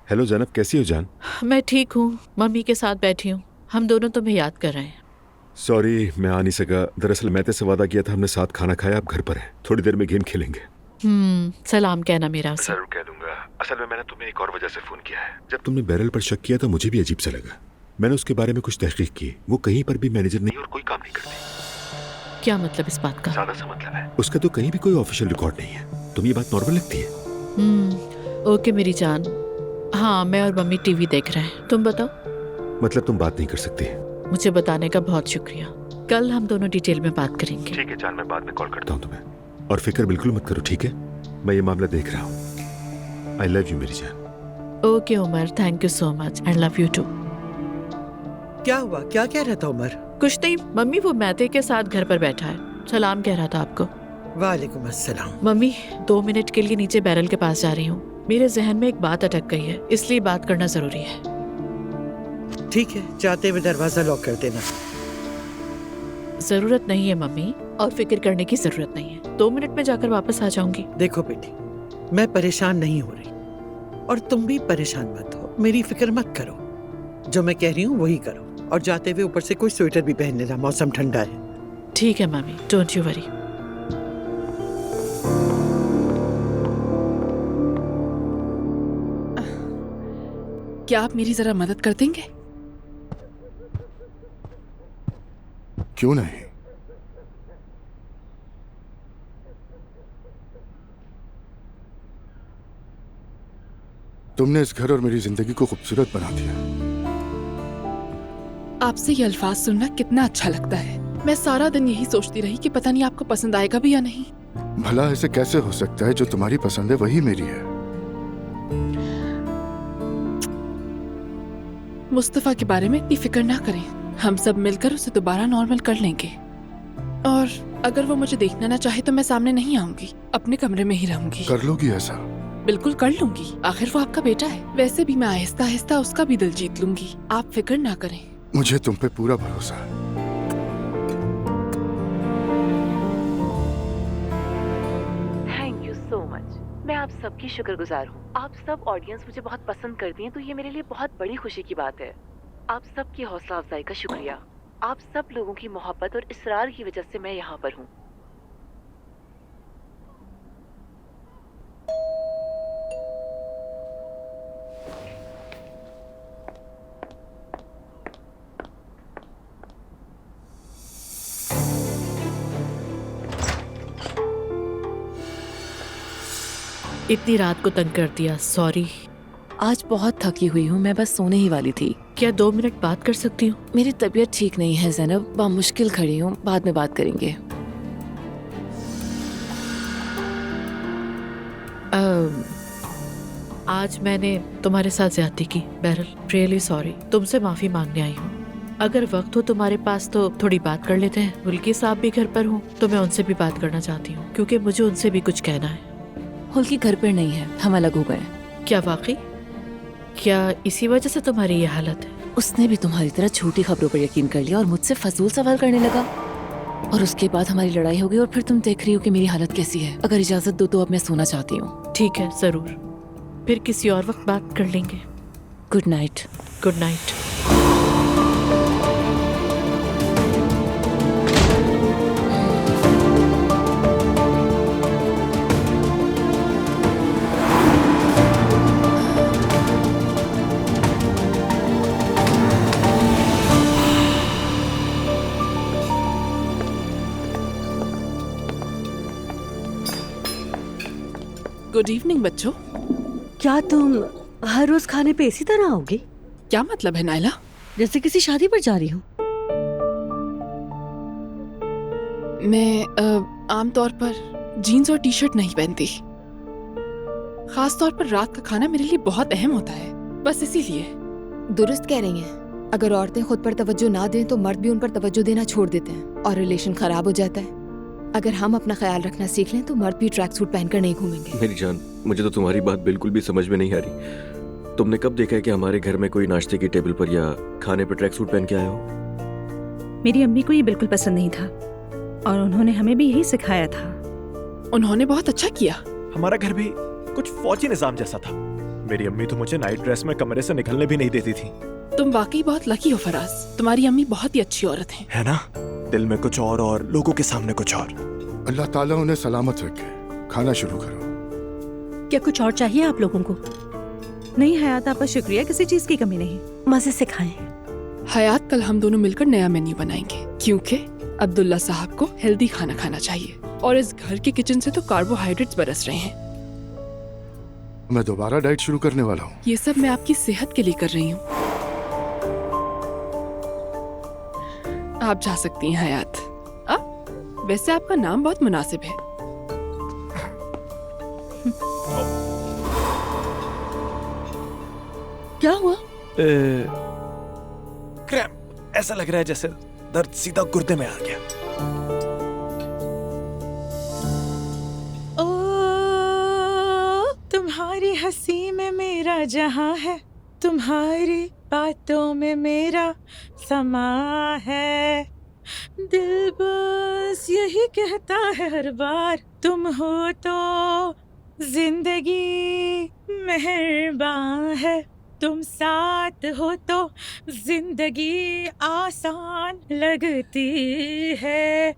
हेलो जैनब, कैसी हो जान? मैं ठीक हूँ, मम्मी के साथ बैठी हूँ। हम दोनों तुम्हें याद कर रहे हैं। सॉरी, मैं आ नहीं सका। दरअसल मैं से वादा किया था, हमने साथ खाना खाया, अब घर पर है। थोड़ी देर में गेम खेलेंगे। सलाम कहना मेरा उसे। जरूर कह दूंगा। असल में मैंने तुम्हें एक और वजह से फोन किया है। जब तुमने बैरल पर शक किया तो मुझे भी अजीब सा लगा। मैंने उसके बारे में कुछ तहकीक की। वो कहीं पर भी मैनेजर नहीं और कोई काम नहीं करती। क्या मतलब इस बात का? सादा सा मतलब है। उसका तो कहीं भी कोई ऑफिशियल रिकॉर्ड नहीं है। तुम्हें ये बात नॉर्मल लगती है? ओके मेरी जान। हाँ, मैं और मम्मी टीवी देख रहे हैं। तुम बताओ। मतलब तुम बात नहीं कर सकती? मुझे बताने का बहुत शुक्रिया। कल हम दोनों डिटेल में बात करेंगे। ठीक है जान, मैं बाद में कॉल करता हूँ तुम्हें। और फिक्र बिल्कुल मत करो, ठीक है? मैं ये मामला देख रहा हूँ। आई लव यू मेरी जान। Okay Umar, thank you so much and love you too. क्या हुआ? क्या कह रहा था उमर? कुछ नहीं मम्मी, वो मैते के साथ घर पर बैठा है, सलाम कह रहा था आपको। वालेकुम अस्सलाम। मम्मी 2 मिनट के लिए नीचे बैरल के पास जा रही हूँ, मेरे जहन में एक बात अटक गई है, इसलिए बात करना जरूरी है। ठीक है, जाते हुए दरवाजा लॉक कर देना। जरूरत नहीं है मम्मी, और फिक्र करने की जरूरत नहीं है, 2 मिनट में जाकर वापस आ जाऊंगी। देखो बेटी, मैं परेशान नहीं हो रही और तुम भी परेशान मत हो, मेरी फिक्र मत करो। जो मैं कह रही हूँ वही करो, और जाते हुए ऊपर से कोई स्वेटर भी पहन लेना, मौसम ठंडा है। ठीक है मम्मी, डोंट यू वरी। क्या आप मेरी जरा मदद कर देंगे? क्यों नहीं? तुमने इस घर और मेरी जिंदगी को खूबसूरत बना दिया। आपसे ये अल्फाज सुनना कितना अच्छा लगता है। मैं सारा दिन यही सोचती रही कि पता नहीं आपको पसंद आएगा भी या नहीं। भला ऐसे कैसे हो सकता है? जो तुम्हारी पसंद है वही मेरी है। मुस्तफा के बारे में इतनी फिक्र ना करें, हम सब मिलकर उसे दोबारा नॉर्मल कर लेंगे। और अगर वो मुझे देखना ना चाहे तो मैं सामने नहीं आऊंगी, अपने कमरे में ही रहूंगी। कर लोगी ऐसा? बिल्कुल कर लूंगी, आखिर वो आपका बेटा है। वैसे भी मैं आहिस्ता आहिस्ता उसका भी दिल जीत लूंगी, आप फिक्र ना करें। मुझे तुम पे पूरा भरोसा है। थैंक यू सो मच, मैं आप सबकी शुक्रगुजार हूँ। आप सब ऑडियंस मुझे बहुत पसंद करती हैं, तो ये मेरे लिए बहुत बड़ी खुशी की बात है। आप सबकी हौसला अफजाई का शुक्रिया। आप सब लोगों की मोहब्बत और इसरार की वजह से मैं यहाँ पर हूँ। इतनी रात को तंग कर दिया, सॉरी। आज बहुत थकी हुई हूँ, मैं बस सोने ही वाली थी। क्या 2 मिनट बात कर सकती हूँ? मेरी तबीयत ठीक नहीं है ज़ैनब, बामुश्किल खड़ी हूँ, बाद में बात करेंगे। आज मैंने तुम्हारे साथ ज्यादती की बैरल, रियली सॉरी। तुमसे माफी मांगने आई हूँ। अगर वक्त हो तुम्हारे पास तो थोड़ी बात कर लेते हैं। हुल्की साहब भी घर पर हूँ तो मैं उनसे भी बात करना चाहती हूँ, क्योंकि मुझे उनसे भी कुछ कहना है। हुल्की घर पर नहीं है, हम अलग हो गए। क्या वाकई? क्या इसी वजह से तुम्हारी ये हालत है? उसने भी तुम्हारी तरह झूठी खबरों पर यकीन कर लिया और मुझसे फजूल सवाल करने लगा, और उसके बाद हमारी लड़ाई हो गई। और फिर तुम देख रही हो कि मेरी हालत कैसी है। अगर इजाजत दो तो अब मैं सोना चाहती हूँ। ठीक है, जरूर, फिर किसी और वक्त बात कर लेंगे। Good night. Good night. Good evening बच्चों। क्या तुम हर रोज खाने पे इसी तरह आओगी? क्या मतलब है नायला? जैसे किसी शादी पर जा रही हूँ। मैं आमतौर पर जीन्स और टी शर्ट नहीं पहनती। खास तौर पर रात का खाना मेरे लिए बहुत अहम होता है, बस इसीलिए। दुरुस्त कह रही हैं। अगर औरतें खुद पर तवज्जो ना दें तो मर्द भी उन पर तवज्जो देना छोड़ देते हैं और रिलेशन खराब हो जाता है। अगर हम अपना ख्याल रखना सीख लें तो मर्द भी ट्रैक सूट पहनकर नहीं घूमेंगे। मेरी जान, मुझे तो तुम्हारी बात बिल्कुल भी समझ में नहीं आ रही। तुमने कब देखा है कि हमारे घर में कोई नाश्ते की टेबल पर या खाने पर ट्रैक सूट पहन के आया हो? मेरी अम्मी को ये बिल्कुल पसंद नहीं था और उन्होंने हमें भी यही सिखाया था। उन्होंने बहुत अच्छा किया। हमारा घर भी कुछ फौजी निजाम जैसा था। मेरी अम्मी तो मुझे नाइट ड्रेस में कमरे से निकलने भी नहीं देती थी। तुम वाकई बहुत लकी हो फराज, तुम्हारी अम्मी बहुत ही अच्छी औरत है। है ना? दिल में कुछ और लोगों के सामने कुछ और। अल्लाह ताला उन्हें सलामत रखे। खाना शुरू करो। क्या कुछ और चाहिए आप लोगों को? नहीं हयात आपा, शुक्रिया, किसी चीज की कमी नहीं। मजे से खाएं। हयात, कल हम दोनों मिलकर नया मेन्यू बनाएंगे, क्योंकि अब्दुल्ला साहब को हेल्दी खाना खाना चाहिए और इस घर के किचन से तो कार्बोहाइड्रेट्स बरस रहे हैं। मैं दोबारा डाइट शुरू करने वाला हूँ। ये सब मैं आपकी सेहत के लिए कर रही हूँ। आप जा सकती हैं हयात। वैसे आपका नाम बहुत मुनासिब है। क्या हुआ? क्रैम्प, ऐसा लग रहा है जैसे दर्द सीधा गुर्दे में आ गया। ओ, तुम्हारी हंसी में मेरा जहां है, तुम्हारी बातों में मेरा समा है। दिल बस यही कहता है हर बार, तुम हो तो जिंदगी मेहरबान है, तुम साथ हो तो जिंदगी आसान लगती है,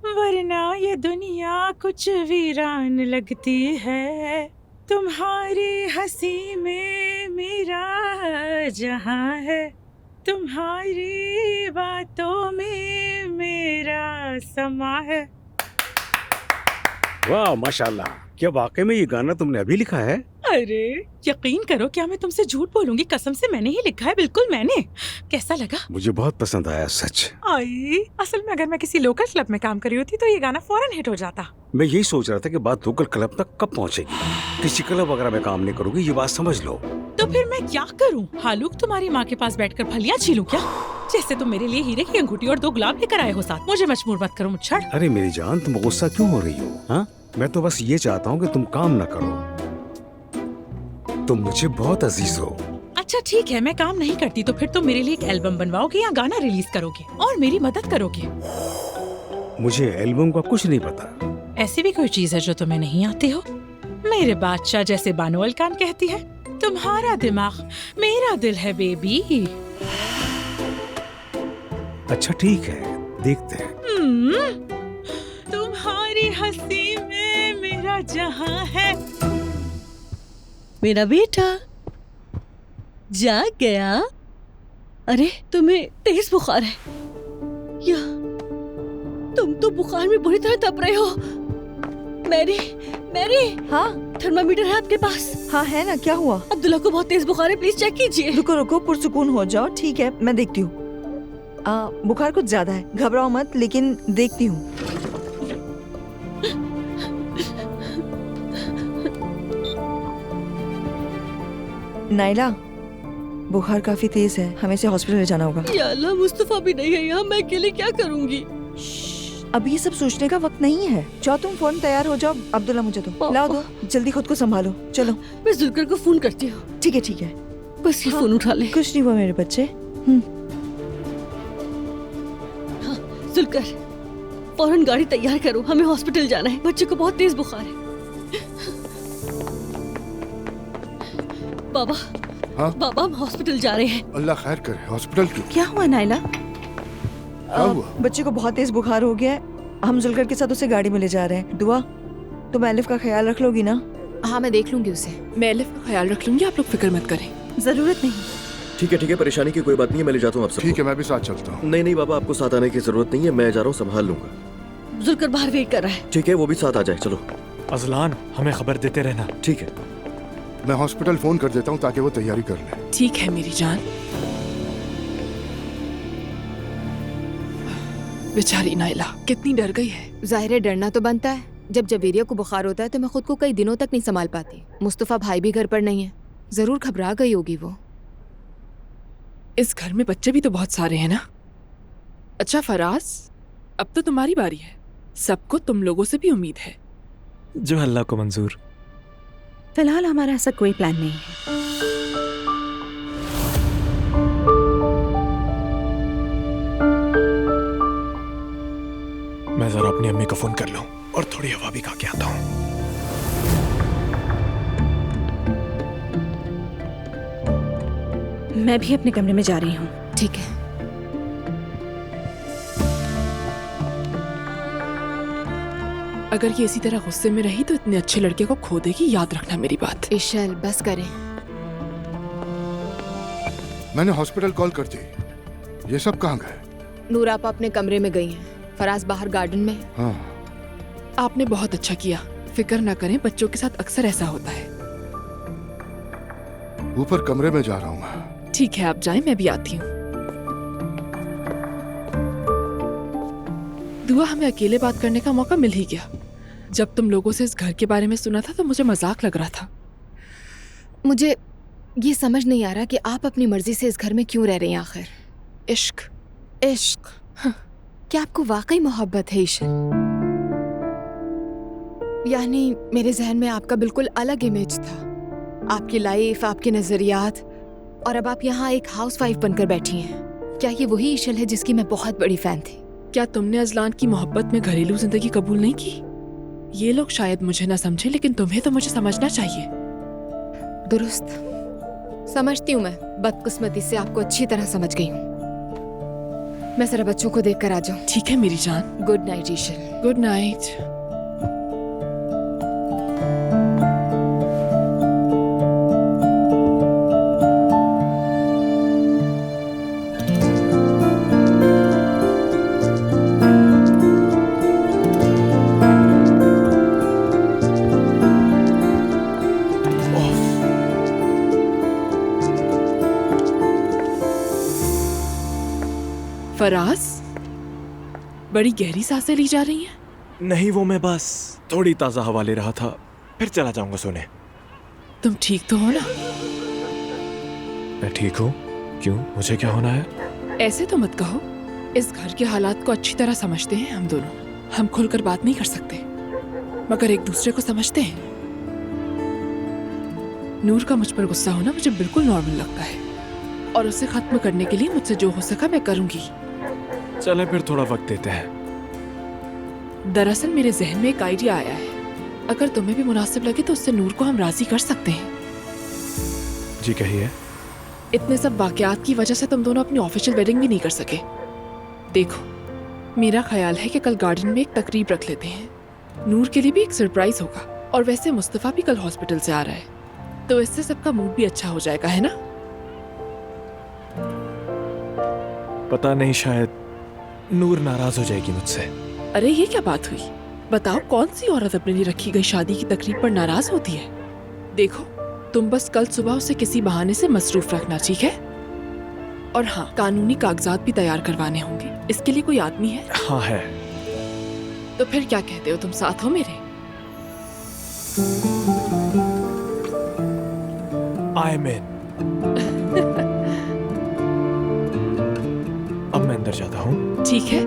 वरना ये दुनिया कुछ वीरान लगती है। तुम्हारी हंसी में मेरा जहां है, तुम्हारी बातों में मेरा समा है। वाह माशाल्लाह, क्या वाकई में ये गाना तुमने अभी लिखा है? अरे यकीन करो, क्या मैं तुमसे झूठ बोलूंगी? कसम से मैंने ही लिखा है, बिल्कुल मैंने। कैसा लगा? मुझे बहुत पसंद आया सच। आई, असल में अगर मैं किसी लोकल क्लब में काम कर रही होती तो ये गाना फौरन हिट हो जाता। मैं यही सोच रहा था कि बात लोकल क्लब तक कब पहुंचेगी। किसी क्लब वगैरह में काम नहीं करूंगी, ये बात समझ लो। तो फिर मैं क्या करूं? हालूक तुम्हारी माँ के पास बैठकर फलियां छीलूं क्या? जैसे तुम मेरे लिए हीरे की अंगूठी और 2 गुलाब लेकर आए हो साथ। मुझे मजबूर मत करो मुच्छड़। अरे मेरी जान, तुम गुस्सा क्यों हो रही हो? हाँ, मैं तो बस ये चाहता हूँ कि तुम काम न करो। तुम मुझे बहुत अजीज हो। अच्छा ठीक है, मैं काम नहीं करती तो फिर तुम मेरे लिए एक एल्बम बनवाओगे या गाना रिलीज करोगे और मेरी मदद करोगे? मुझे एल्बम का कुछ नहीं पता। ऐसी भी कोई चीज है जो तुम्हें नहीं आती हो? मेरे बादशाह, जैसे बानो अल खान कहती है, तुम्हारा दिमाग मेरा दिल है बेबी। अच्छा ठीक है, देखते हैं। तुम्हारी हंसी में मेरा जहां है। मेरा बेटा जाग गया? अरे तुम्हें तेज बुखार है या तुम तो बुखार में बुरी तरह तप रहे हो। मैरी, मैरी, हाँ थर्मामीटर है आपके पास? हाँ है ना, क्या हुआ? अब्दुल्ला को बहुत तेज बुखार है, प्लीज चेक कीजिए। रुको रुको, पुरसुकून हो जाओ। ठीक है, मैं देखती हूँ। बुखार कुछ ज्यादा है, घबराओ मत, लेकिन देखती हूँ। नाइला, बुखार काफी तेज है, हमें इसे हॉस्पिटल ले जाना होगा। या अल्लाह, मुस्तफा भी नहीं है यहाँ, मैं अकेले क्या करूँगी? अभी ये सब सोचने का वक्त नहीं है। जाओ तुम फौरन तैयार हो जाओ। अब्दुल्ला मुझे दो, लाओ दो, जल्दी खुद को संभालो। चलो मैं जुल्कर को फोन करती हूँ। ठीक है ठीक है, बस ये फोन उठा ले। कुछ नहीं हुआ मेरे बच्चे। हाँ जुल्कर, फौरन गाड़ी तैयार करो, हमें हॉस्पिटल जाना है। बच्चे को बहुत तेज बुखार है। बाबा, हाँ? बाबा हम हॉस्पिटल जा रहे हैं। अल्लाह खैर करे। हॉस्पिटल क्यों? क्या हुआ नाइला? हुआ? बच्चे को बहुत तेज बुखार हो गया है, हम जुल्कर के साथ उसे गाड़ी में ले जा रहे हैं। दुआ, तुम एलिफ का ख्याल रख लोगी ना? हाँ मैं देख लूंगी उसे। मैं एलिफ का ख्याल रख लूंगी, आप लोग फिक्र मत करें। जरूरत नहीं। ठीक है, परेशानी की कोई बात नहीं है, मैं ले जाता हूँ आपसे। ठीक है, मैं भी साथ चलता हूँ। नहीं बाबा, आपको साथ आने की जरूरत नहीं है, मैं जा रहा हूँ, संभाल लूंगा। जुल्कर बाहर वेट कर रहा है। ठीक है, वो भी साथ आ जाए। चलो अजलान, हमें खबर देते रहना। ठीक है, मैं हॉस्पिटल फोन कर देता हूँ ताकि वो तैयारी कर ले। ठीक है मेरी जान। बेचारी नाइला कितनी डर गई है। जाहिर है डरना तो बनता है। जब जवेरिया को बुखार होता है तो मैं खुद को कई दिनों तक नहीं संभाल पाती। मुस्तफा भाई भी घर पर नहीं है, जरूर घबरा गई होगी वो। इस घर में बच्चे भी तो बहुत सारे हैं ना। अच्छा फराज, अब तो तुम्हारी बारी है। सबको तुम लोगों से भी उम्मीद है। जो अल्लाह को मंजूर। फिलहाल हमारा ऐसा कोई प्लान नहीं है। मैं जरा अपनी अम्मी को फोन कर लूं और थोड़ी हवा भी खा के आता हूँ। मैं भी अपने कमरे में जा रही हूँ। ठीक है। अगर ये इसी तरह गुस्से में रही तो इतने अच्छे लड़के को खो देगी, याद रखना मेरी बात। इशल बस करें। मैंने हॉस्पिटल कॉल कर दी। ये सब कहाँ गए? नूर आपा अपने कमरे में गई हैं, फराज बाहर गार्डन में। हाँ। आपने बहुत अच्छा किया। फिक्र न करें, बच्चों के साथ अक्सर ऐसा होता है। ऊपर कमरे में जा रहा हूँ मैं। ठीक है, आप जाएं, मैं भी आती हूँ। दुआ, हमें अकेले बात करने का मौका मिल ही गया। जब तुम लोगों से इस घर के बारे में सुना था तो मुझे मजाक लग रहा था। ये समझ नहीं आ रहा कि आप अपनी मर्जी से इस घर में क्यों रह रही हैं आखिर। इश्क, इश्क, हाँ। क्या आपको वाकई मोहब्बत है ईशन? यानी मेरे जहन में आपका बिल्कुल अलग इमेज था, आपकी लाइफ, आपके नजरियात, और अब आप यहाँ एक हाउसवाइफ बनकर बैठी हैं। क्या ये वही ईशल है जिसकी मैं बहुत बड़ी फैन थी? क्या तुमने अजलान की मोहब्बत में घरेलू जिंदगी कबूल नहीं की? ये लोग शायद मुझे ना समझे, लेकिन तुम्हें तो मुझे समझना चाहिए। दुरुस्त समझती हूँ मैं, बदकिस्मती से आपको अच्छी तरह समझ गई हूँ। मैं जरा बच्चों को देख कर आ जाऊँ। ठीक है मेरी जान। Good night Ishal. Good night. Faraz, बड़ी गहरी सांसें ली जा रही हैं। नहीं, वो मैं बस थोड़ी ताजा हवा ले रहा था, फिर चला जाऊंगा सोने। तुम ठीक तो हो ना? मैं ठीक हूँ। क्यों, मुझे क्या होना है? ऐसे तो मत कहो। इस घर के हालात को अच्छी तरह समझते हैं हम दोनों। हम खुलकर बात नहीं कर सकते, मगर एक दूसरे को समझते हैं। नूर का मुझ पर गुस्सा होना मुझे बिल्कुल नॉर्मल लगता है, और उसे खत्म करने के लिए मुझसे जो हो सका मैं करूंगी। चलें फिर थोड़ा वक्त देते हैं। दरअसल मेरे जहन में एक आइडिया आया है। अगर तुम्हें भी मुनासिब लगे तो उससे नूर को हम राजी कर सकते हैं। जी कहिए। इतने सब वाकयात की वजह से तुम दोनों अपनी ऑफिशियल वेडिंग भी नहीं कर सके। देखो, मेरा ख्याल है कि कल गार्डन में एक तकरीब रख लेते हैं। नूर के लिए भी एक सरप्राइज होगा, और वैसे मुस्तफा भी कल हॉस्पिटल से आ रहा है, तो इससे सबका मूड भी अच्छा हो जाएगा, है ना? पता नहीं, शायद नूर नाराज हो जाएगी मुझसे। अरे ये क्या बात हुई? बताओ, कौन सी औरत अपने लिए रखी गई शादी की तकरीब पर नाराज होती है? देखो, तुम बस कल सुबह उसे किसी बहाने से मसरूफ रखना, ठीक है? और हाँ, कानूनी कागजात भी तैयार करवाने होंगे। इसके लिए कोई आदमी है? हाँ है। तो फिर क्या कहते हो, तुम साथ हो मेरे? आई एम इन। अब मैं अंदर जाता हूँ। ठीक है।